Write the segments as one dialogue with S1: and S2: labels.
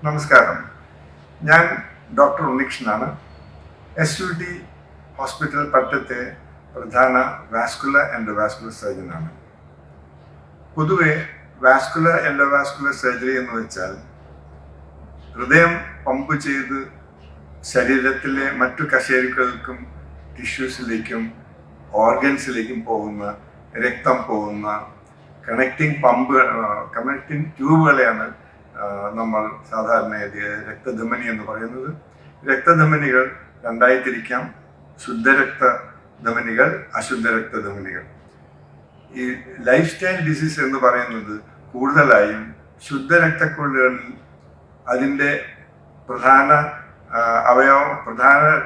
S1: നമസ്കാരം. ഞാൻ doctor ഉണ്ണികൃഷ്ണനാണ്. SUT hospital പട്ടത്തെ പ്രധാന വാസ്കുലർ എൻഡോവാസ്കുലർ സർജനാണ്. പൊതുവെ വാസ്കുലർ എൻഡോവാസ്കുലർ സർജറി എന്ന് വെച്ചാൽ ഹൃദയം പമ്പ് ചെയ്ത് ശരീരത്തിലെ മറ്റു കശേരുക്കൾക്കും ടിഷ്യൂസിലേക്കും ഓർഗൻസിലേക്കും പോകുന്ന രക്തം പോകുന്ന കണക്റ്റിംഗ് ട്യൂബുകളെയാണ് നമ്മൾ സാധാരണ രക്തധമനി എന്ന് പറയുന്നത്. രക്തധമനികൾ രണ്ടായി തിരിക്കാം: ശുദ്ധരക്തധമനികൾ, അശുദ്ധ രക്തധമനികൾ. ഈ ലൈഫ് സ്റ്റൈൽ ഡിസീസ് എന്ന് പറയുന്നത് കൂടുതലായും ശുദ്ധരക്തക്കുഴലുകളിൽ അതിൻ്റെ പ്രധാന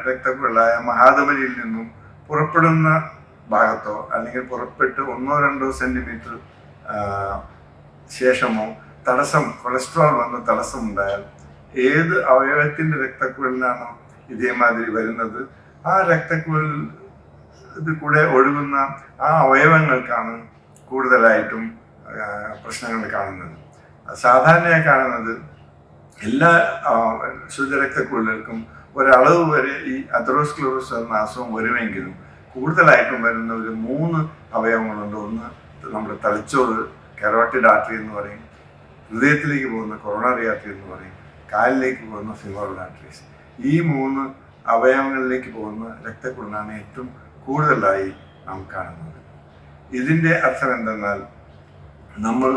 S1: രക്തക്കുഴലായ മഹാധമനിയിൽ നിന്നും പുറപ്പെടുന്ന ഭാഗത്തോ അല്ലെങ്കിൽ പുറപ്പെട്ട് 1-2 സെന്റിമീറ്റർ ശേഷമോ കൊളസ്ട്രോൾ വന്ന് തടസ്സമുണ്ടായാൽ ഏത് അവയവത്തിൻ്റെ രക്തക്കുഴലിനാണോ ഇതേമാതിരി വരുന്നത്, ആ രക്തക്കുഴൽ കൂടെ ഒഴുകുന്ന ആ അവയവങ്ങൾക്കാണ് കൂടുതലായിട്ടും പ്രശ്നങ്ങൾ കാണുന്നത്. സാധാരണയായി കാണുന്നത് എല്ലാ ശുദ്ധരക്തക്കുഴലുകൾക്കും ഒരളവ് വരെ ഈ അതെറോസ്ക്ലെറോസിസ് എന്ന അസുഖം വരുമെങ്കിലും കൂടുതലായിട്ടും വരുന്ന ഒരു 3 അവയവങ്ങളുണ്ട്. ഒന്ന് നമ്മുടെ തലച്ചോറ്, കരോട്ടിഡ് ആർട്ടറി എന്ന് പറയും; ഹൃദയത്തിലേക്ക് പോകുന്ന കൊറോണറി ആർട്ടറി എന്ന് പറയും; കാലിലേക്ക് പോകുന്ന ഫിമോറൽ ആർട്ടറീസ്. ഈ 3 അവയവങ്ങളിലേക്ക് പോകുന്ന രക്തക്കുഴലാണ് ഏറ്റവും കൂടുതലായി നാം കാണുന്നത്. ഇതിൻ്റെ അർത്ഥം എന്തെന്നാൽ, നമ്മൾ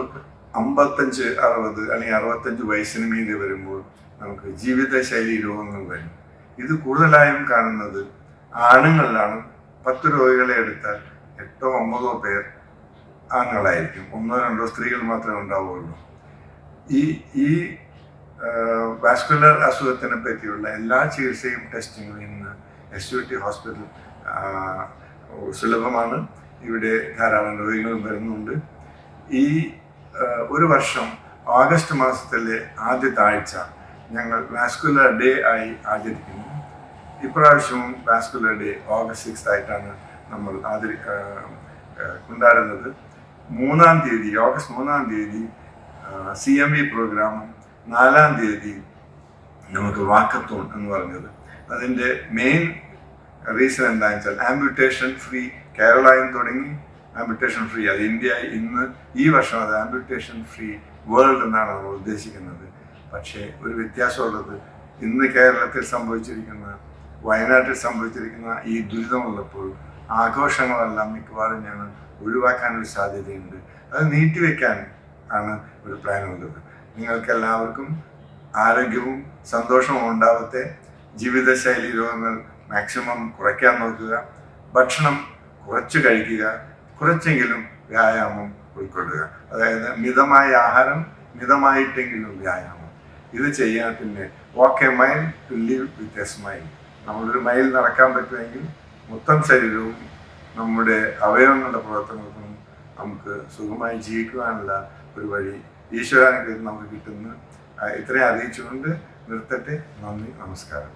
S1: 55, 60 അല്ലെങ്കിൽ 65 വയസ്സിന് മീതെ വരുമ്പോൾ നമുക്ക് ജീവിതശൈലി രോഗങ്ങൾ വരും. ഇത് കൂടുതലായും കാണുന്നത് ആണുങ്ങളിലാണ്. 10 രോഗികളെ എടുത്താൽ 8-9 പേർ ആണുങ്ങളായിരിക്കും, 1-2 സ്ത്രീകൾ മാത്രമേ ഉണ്ടാവുകയുള്ളൂ. ഈ വാസ്കുലർ അസുഖത്തിനെ പറ്റിയുള്ള എല്ലാ ചികിത്സയും ടെസ്റ്റിങ്ങും ഇന്ന് SUT ഹോസ്പിറ്റൽ സുലഭമാണ്. ഇവിടെ ധാരാളം രോഗികൾ വരുന്നുണ്ട്. ഈ ഒരു വർഷം ഓഗസ്റ്റ് മാസത്തിലെ ആദ്യത്തെ ആഴ്ച ഞങ്ങൾ വാസ്കുലർ ഡേ ആയി ആചരിക്കുന്നു. ഇപ്രാവശ്യവും വാസ്കുലർ ഡേ ഓഗസ്റ്റ് 6 ആയിട്ടാണ് നമ്മൾ കൊണ്ടാടുന്നത്. ഓഗസ്റ്റ് 3-ാം തീയതി CMV പ്രോഗ്രാമും 4-ാം തീയതി നമുക്ക് വാക്കത്തോൺ എന്ന് പറഞ്ഞത്. അതിൻ്റെ മെയിൻ റീസൺ എന്താണെന്ന് വെച്ചാൽ ആംബ്യൂട്ടേഷൻ ഫ്രീ കേരളയിൽ തുടങ്ങി ആംബ്യൂട്ടേഷൻ ഫ്രീ, അത് ഇന്ത്യ ഇന്ന് ഈ വർഷം അത് ആംബ്യൂട്ടേഷൻ ഫ്രീ വേൾഡ് എന്നാണ് നമ്മൾ ഉദ്ദേശിക്കുന്നത്. പക്ഷേ ഒരു വ്യത്യാസമുള്ളത്, ഇന്ന് കേരളത്തിൽ വയനാട്ടിൽ സംഭവിച്ചിരിക്കുന്ന ഈ ദുരിതമുള്ളപ്പോൾ ആഘോഷങ്ങളെല്ലാം മിക്കവാറും ഞങ്ങൾ ഒഴിവാക്കാനൊരു സാധ്യതയുണ്ട്. അത് നീട്ടിവെക്കാൻ ആണ് ഒരു പ്ലാൻ ഉള്ളത്. നിങ്ങൾക്കെല്ലാവർക്കും ആരോഗ്യവും സന്തോഷവും ഉണ്ടാവട്ടെ. ജീവിതശൈലി രോഗങ്ങൾ മാക്സിമം കുറയ്ക്കാൻ നോക്കുക. ഭക്ഷണം കുറച്ച് കഴിക്കുക, കുറച്ചെങ്കിലും വ്യായാമം ഉൾക്കൊള്ളുക. അതായത് മിതമായ ആഹാരം, മിതമായിട്ടെങ്കിലും വ്യായാമം. ഇത് ചെയ്യാൻ പിന്നെ walk a mile to live with a smile. നമ്മളൊരു മൈൽ നടക്കാൻ പറ്റുമെങ്കിൽ മൊത്തം ശരീരവും നമ്മുടെ അവയവങ്ങളുടെ പ്രവർത്തനങ്ങൾക്കും നമുക്ക് സുഖമായി ജീവിക്കുവാനുള്ള ഒരു വഴി ഈശ്വരാനുഗ്രഹം നമുക്ക് കിട്ടുന്നു. ഇത്രയും അറിയിച്ചുകൊണ്ട് നിർത്തട്ടെ. നന്ദി, നമസ്കാരം.